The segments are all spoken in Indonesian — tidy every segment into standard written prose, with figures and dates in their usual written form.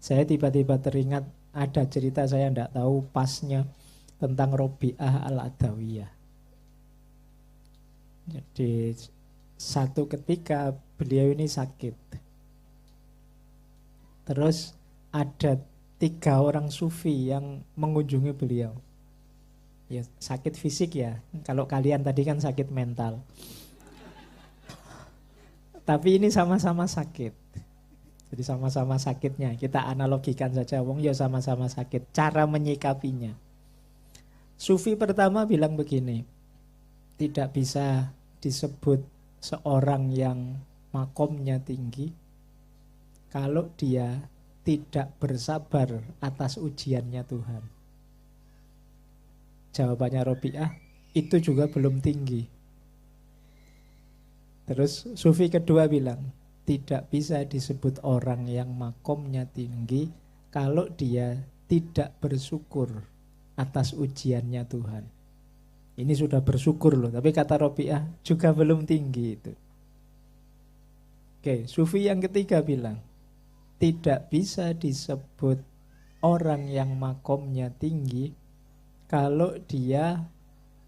Saya tiba-tiba teringat ada cerita, saya tidak tahu pasnya, tentang Robi'ah Al-Adawiyah. Jadi satu ketika beliau ini sakit. Terus ada 3 orang sufi yang mengunjungi beliau. Ya, sakit fisik ya. Kalau kalian tadi kan sakit mental. Tapi ini sama-sama sakit. Jadi sama-sama sakitnya. Kita analogikan saja, wong ya sama-sama sakit. Cara menyikapinya. Sufi pertama bilang begini, tidak bisa disebut seorang yang makomnya tinggi kalau dia tidak bersabar atas ujiannya Tuhan. Jawabannya Robi'ah, itu juga belum tinggi. Terus sufi kedua bilang, tidak bisa disebut orang yang makomnya tinggi kalau dia tidak bersyukur atas ujiannya Tuhan. Ini sudah bersyukur loh, tapi kata Robi'ah juga belum tinggi itu. Oke, sufi yang ketiga bilang, tidak bisa disebut orang yang makomnya tinggi kalau dia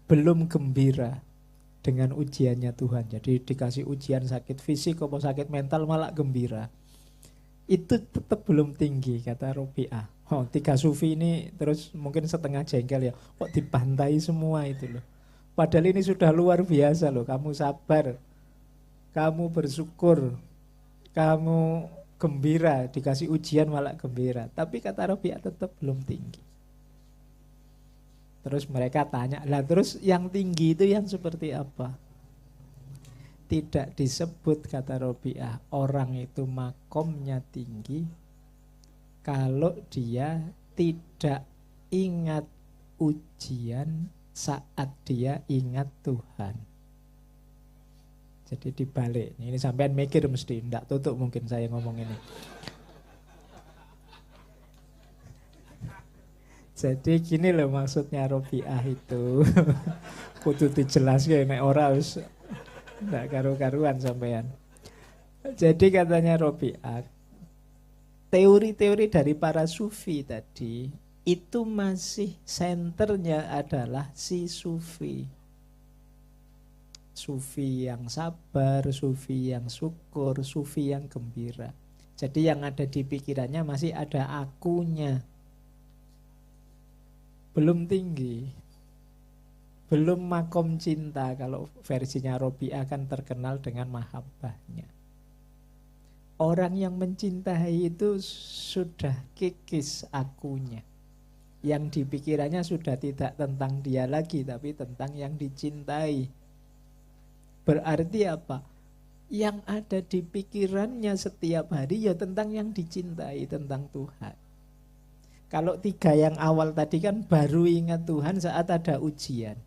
belum gembira dengan ujiannya Tuhan. Jadi dikasih ujian sakit fisik atau sakit mental malah gembira. Itu tetap belum tinggi kata Robi'ah. 3 sufi ini terus mungkin setengah jengkel ya. Kok dibantai semua itu loh. Padahal ini sudah luar biasa loh. Kamu sabar, kamu bersyukur, kamu gembira, dikasih ujian malah gembira. Tapi kata Robi'ah tetap belum tinggi. Terus mereka tanya, lah terus yang tinggi itu yang seperti apa? Tidak disebut kata Robi'ah orang itu makomnya tinggi kalau dia tidak ingat ujian saat dia ingat Tuhan. Jadi dibalik. Ini sampean mikir mesti, enggak tutup mungkin saya ngomong ini. Jadi gini loh maksudnya Robi'ah itu. Kudu dijelaskan nek ora wis ndak karu-karuan sampean. Jadi katanya Robi'ah, teori-teori dari para sufi tadi itu masih senternya adalah si sufi. Sufi yang sabar, sufi yang syukur, sufi yang gembira. Jadi yang ada di pikirannya masih ada akunya. Belum tinggi, belum makom cinta. Kalau versinya Robi'ah kan terkenal dengan mahabbahnya. Orang yang mencintai itu sudah kikis akunya. Yang dipikirannya sudah tidak tentang dia lagi, tapi tentang yang dicintai. Berarti apa? Yang ada di pikirannya setiap hari ya tentang yang dicintai, tentang Tuhan. Kalau 3 yang awal tadi kan baru ingat Tuhan saat ada ujian.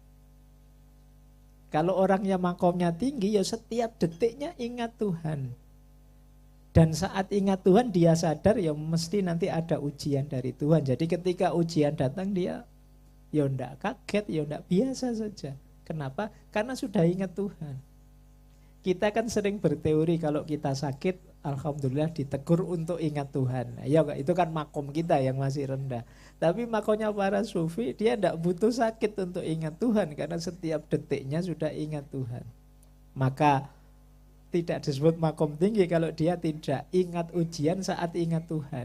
Kalau orangnya makomnya tinggi ya setiap detiknya ingat Tuhan. Dan saat ingat Tuhan dia sadar ya mesti nanti ada ujian dari Tuhan. Jadi ketika ujian datang dia ya enggak kaget, ya enggak, biasa saja. Kenapa? Karena sudah ingat Tuhan. Kita kan sering berteori kalau kita sakit, alhamdulillah ditegur untuk ingat Tuhan. Ya itu kan makom kita yang masih rendah. Tapi makomnya para sufi, dia tidak butuh sakit untuk ingat Tuhan. Karena setiap detiknya sudah ingat Tuhan. Maka tidak disebut makom tinggi kalau dia tidak ingat ujian saat ingat Tuhan.